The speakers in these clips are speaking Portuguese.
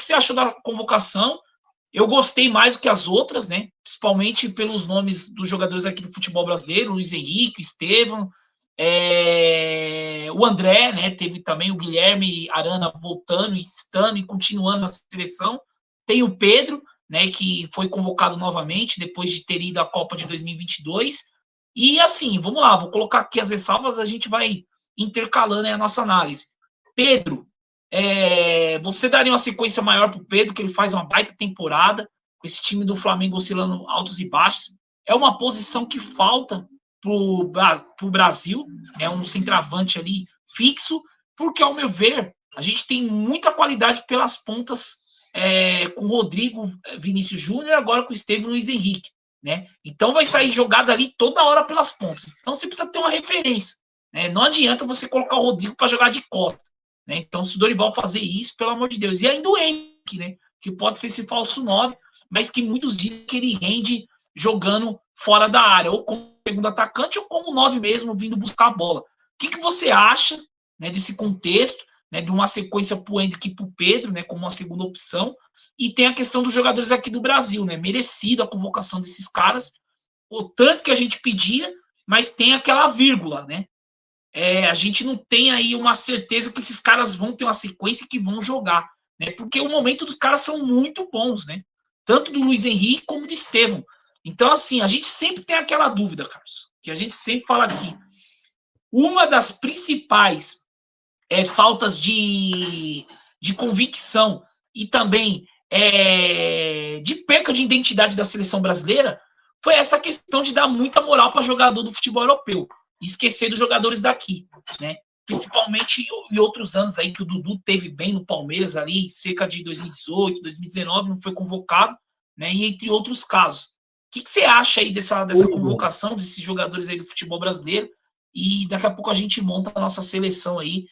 você achou da convocação? Eu gostei mais do que as outras, né? Principalmente pelos nomes dos jogadores aqui do futebol brasileiro, Luiz Henrique, Estevão, o André, né? Teve também o Guilherme Arana voltando, estando e continuando na seleção. Tem o Pedro, né? Que foi convocado novamente depois de ter ido à Copa de 2022. E assim, vamos lá, vou colocar aqui as ressalvas, a gente vai intercalando a nossa análise. Pedro, você daria uma sequência maior para o Pedro, que ele faz uma baita temporada, com esse time do Flamengo oscilando altos e baixos. É uma posição que falta para o Brasil, é um centroavante ali fixo, porque, ao meu ver, a gente tem muita qualidade pelas pontas, com o Rodrigo, Vinícius Júnior, agora com o Estevão e Luiz Henrique. Né? Então vai sair jogada ali toda hora pelas pontas. Então você precisa ter uma referência. Né? Não adianta você colocar o Rodrigo para jogar de costas. Né? Então, se o Dorival fazer isso, pelo amor de Deus. E ainda o Henrique, né? Que pode ser esse falso 9, mas que muitos dizem que ele rende jogando fora da área, ou como segundo atacante, ou como 9 mesmo, vindo buscar a bola. O que você acha, né, desse contexto, né, de uma sequência para o Henrique e para o Pedro, né, como uma segunda opção? E tem a questão dos jogadores aqui do Brasil, né? Merecido a convocação desses caras, o tanto que a gente pedia, mas tem aquela vírgula, né? A gente não tem aí uma certeza que esses caras vão ter uma sequência e que vão jogar, né? Porque o momento dos caras são muito bons, né? Tanto do Luiz Henrique como do Estevão. Então, assim, a gente sempre tem aquela dúvida, Carlos, que a gente sempre fala aqui. Uma das principais faltas de convicção e também de perca de identidade da seleção brasileira foi essa questão de dar muita moral para jogador do futebol europeu e esquecer dos jogadores daqui, né? Principalmente em outros anos aí que o Dudu teve bem no Palmeiras ali, cerca de 2018, 2019, não foi convocado, né? E entre outros casos. O que você acha aí dessa convocação desses jogadores aí do futebol brasileiro? E daqui a pouco a gente monta a nossa seleção aí,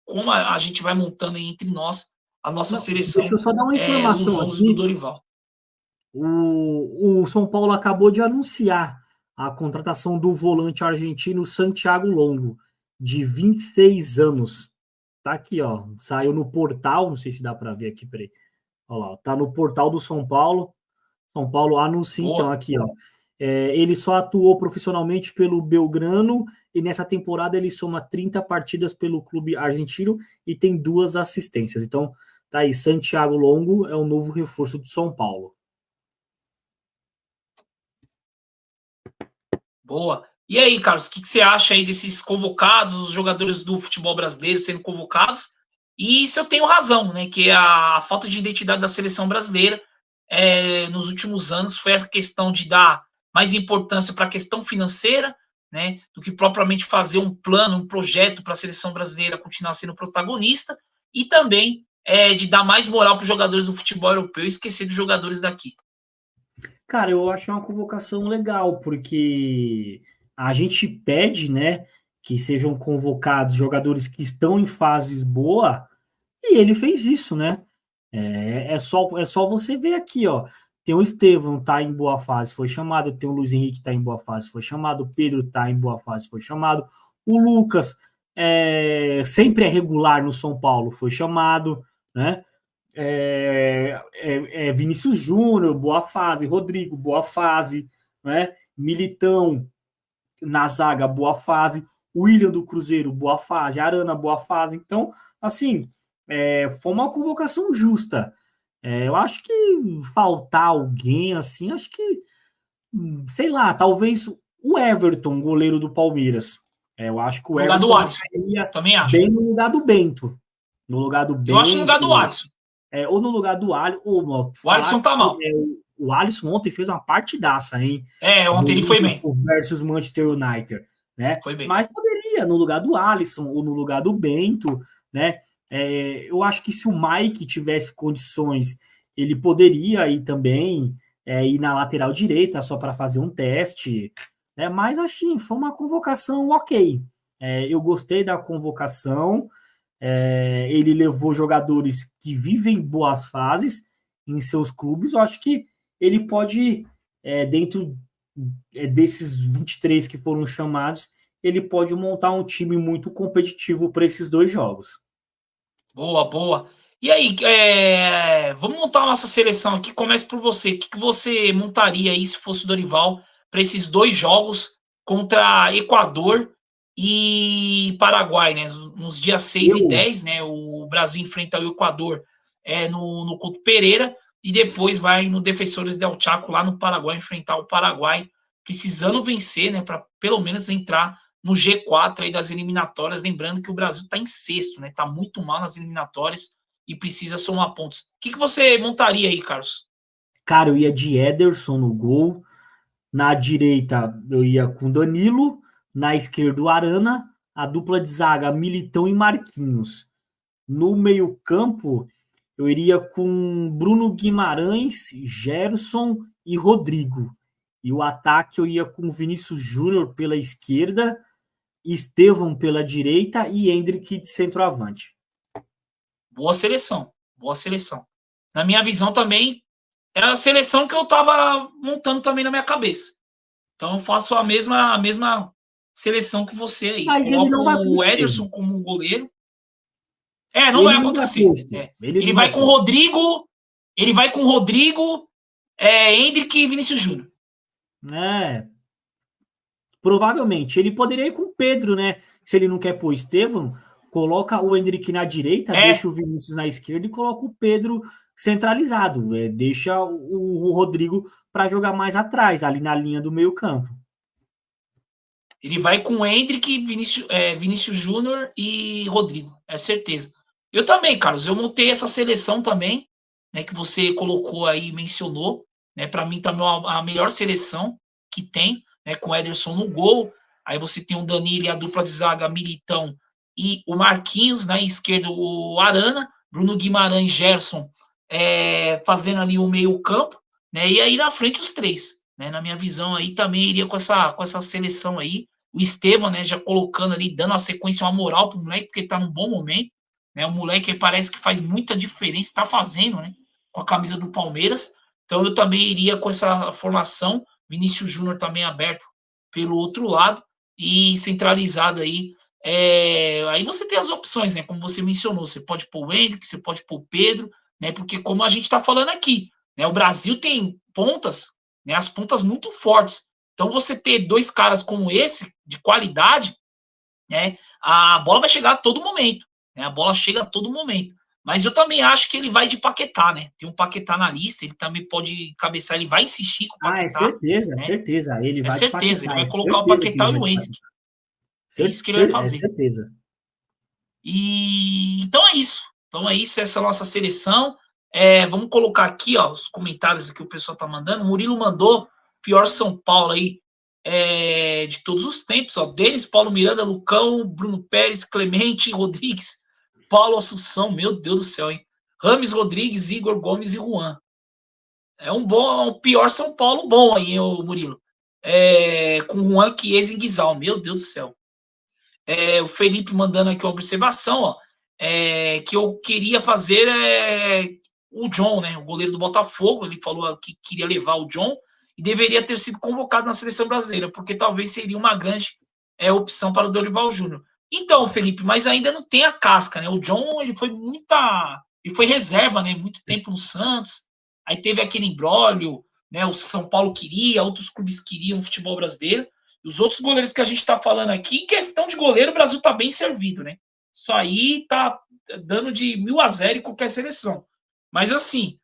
como a gente vai montando aí entre nós a nossa seleção. Deixa eu só dar uma informação nos aqui. Do Dorival. O São Paulo acabou de anunciar a contratação do volante argentino Santiago Longo, de 26 anos. Tá aqui, ó. Saiu no portal, não sei se dá para ver aqui, peraí. Olha lá, tá no portal do São Paulo. São Paulo anuncia, então, aqui, ó. Ele só atuou profissionalmente pelo Belgrano e nessa temporada ele soma 30 partidas pelo clube argentino e tem 2 assistências. Então, tá aí, Santiago Longo é o novo reforço do São Paulo. Boa. E aí, Carlos, o que você acha aí desses convocados, os jogadores do futebol brasileiro sendo convocados? E se eu tenho razão, né? Que a falta de identidade da seleção brasileira nos últimos anos foi a questão de dar mais importância para a questão financeira, né? Do que propriamente fazer um plano, um projeto para a seleção brasileira continuar sendo protagonista, e também de dar mais moral para os jogadores do futebol europeu e esquecer dos jogadores daqui. Cara, eu acho uma convocação legal, porque a gente pede, né, que sejam convocados jogadores que estão em fases boa, e ele fez isso, né? É só você ver aqui, ó. Tem o Estevão, tá em boa fase, foi chamado. Tem o Luiz Henrique, tá em boa fase, foi chamado. O Pedro tá em boa fase, foi chamado. O Lucas sempre é regular no São Paulo, foi chamado, né? Vinícius Júnior, boa fase. Rodrigo, boa fase, né? Militão na zaga, boa fase. William do Cruzeiro, boa fase. Arana, boa fase. Então, assim, foi uma convocação justa. Eu acho que faltar alguém assim, acho que, sei lá, talvez o Everton, goleiro do Palmeiras. Eu acho que o No lugar do Everton Alisson. Também acho. bem no lugar do Bento. No lugar do Eu acho no lugar do Bento, Alisson. ou no lugar do Alisson, ou O Alisson tá mal. O Alisson ontem fez uma partidaça, hein? Ontem ele foi bem. Versus Manchester United, né? Foi bem. Mas poderia, no lugar do Alisson ou no lugar do Bento, né? Eu acho que se o Mike tivesse condições, ele poderia ir também, ir na lateral direita só para fazer um teste, né? Mas assim, foi uma convocação ok. Eu gostei da convocação. Ele levou jogadores que vivem boas fases em seus clubes. Eu acho que ele pode, dentro desses 23 que foram chamados, ele pode montar um time muito competitivo para esses 2 jogos. Boa, boa. E aí, vamos montar a nossa seleção aqui. Começa por você. O que você montaria aí se fosse o Dorival para esses 2 jogos contra Equador e Paraguai, né? Nos dias 6 e Eu, 10, né? O Brasil enfrenta o Equador no Couto Pereira e depois vai no Defensores del Chaco lá no Paraguai enfrentar o Paraguai, precisando vencer, né? Para pelo menos entrar no G4 aí das eliminatórias. Lembrando que o Brasil está em sexto, né? Está muito mal nas eliminatórias e precisa somar pontos. O que você montaria aí, Carlos? cara, eu ia de Ederson no gol. Na direita, eu ia com Danilo. Na esquerda, o Arana. A dupla de zaga, Militão e Marquinhos. No meio-campo, eu iria com Bruno Guimarães, Gerson e Rodrigo. E o ataque, eu ia com Vinícius Júnior pela esquerda, Estevão pela direita e Hendrick de centroavante. Boa seleção, boa seleção. Na minha visão também, é a seleção que eu estava montando também na minha cabeça. Então eu faço a mesma seleção que você aí. Mas ele Coloco não vai pro o Estevão. Ederson como goleiro. Não vai Ele não vai acontecer. pro Estevão. Ele Ele não vai vai com o pro. Rodrigo, Hendrick e Vinícius Júnior. É, provavelmente. Ele poderia ir com o Pedro, né? Se ele não quer pôr Estevão, coloca o Hendrick na direita, deixa o Vinícius na esquerda e coloca o Pedro centralizado. Deixa o Rodrigo para jogar mais atrás, ali na linha do meio campo. Ele vai com Hendrick, Vinícius Júnior e Rodrigo, é certeza. Eu também, Carlos, eu montei essa seleção também, né, que você colocou aí, mencionou, né, para mim também a melhor seleção que tem, né, com o Ederson no gol, aí você tem o Danilo e a dupla de zaga Militão e o Marquinhos, na esquerda o Arana, Bruno Guimarães, Gerson fazendo ali o meio campo, né, e aí na frente os três, né, na minha visão aí também iria com essa seleção aí, o Estevão, né, já colocando ali, dando a sequência, uma moral pro moleque, porque tá num bom momento, né, o moleque parece que faz muita diferença, tá fazendo, né, com a camisa do Palmeiras, então eu também iria com essa formação, Vinícius Júnior também aberto pelo outro lado, e centralizado aí, aí você tem as opções, né, como você mencionou, você pode pôr o Hendrick, você pode pôr o Pedro, né, porque como a gente está falando aqui, né, o Brasil tem pontas, né, as pontas muito fortes, então você ter 2 caras como esse, de qualidade, né, a bola vai chegar a todo momento, né, a bola chega a todo momento, mas eu também acho que ele vai de Paquetá, né, tem um Paquetá na lista, ele também pode cabeçar, ele vai insistir com o Ah, é Paquetá, certeza, é né, certeza. Ele é vai de certeza, ele Paquetá, é vai colocar o certeza que Paquetá ele e vai o de Hendrick, Paquetá. é isso que ele vai É fazer. certeza. E então é isso. Então é isso, essa é a nossa seleção. Vamos colocar aqui, ó, os comentários que o pessoal tá mandando. O Murilo mandou pior São Paulo aí de todos os tempos, ó. Denis, Paulo Miranda, Lucão, Bruno Pérez, Clemente, Rodrigues, Paulo Assunção, meu Deus do céu, hein? Rames Rodrigues, Igor Gomes e Juan. É um pior São Paulo bom aí, hein, o Murilo. Com Juan Chiesa e Guizal, meu Deus do céu. O Felipe mandando aqui uma observação, ó, que eu queria fazer o John, né, o goleiro do Botafogo, ele falou que queria levar o John e deveria ter sido convocado na seleção brasileira, porque talvez seria uma grande opção para o Dorival Júnior. Então, Felipe, mas ainda não tem a casca, né? O John, ele foi reserva, né, muito tempo no Santos. Aí teve aquele imbróglio, né? O São Paulo queria, outros clubes queriam no futebol brasileiro. Os outros goleiros que a gente está falando aqui, em questão de goleiro, o Brasil está bem servido, né? Isso aí tá dando de 1.000-0 em qualquer seleção. Mas assim,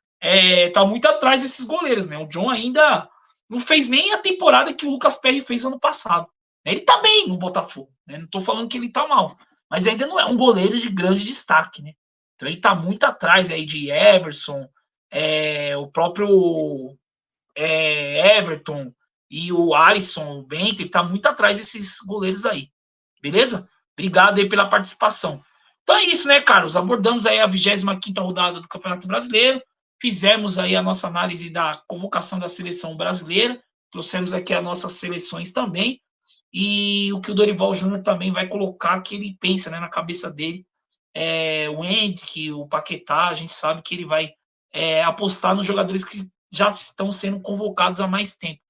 tá muito atrás desses goleiros, né? O John ainda não fez nem a temporada que o Lucas Perry fez ano passado. Ele tá bem no Botafogo, né? Não tô falando que ele tá mal, mas ainda não é um goleiro de grande destaque, né? Então ele tá muito atrás aí de Everson, o próprio Everton e o Alisson, o Bento, ele tá muito atrás desses goleiros aí. Beleza? Obrigado aí pela participação. Então é isso, né, Carlos? Abordamos aí a 25ª rodada do Campeonato Brasileiro, fizemos aí a nossa análise da convocação da seleção brasileira, trouxemos aqui as nossas seleções também, e o que o Dorival Júnior também vai colocar, que ele pensa, né, na cabeça dele, o Hendrick, o Paquetá, a gente sabe que ele vai apostar nos jogadores que já estão sendo convocados há mais tempo.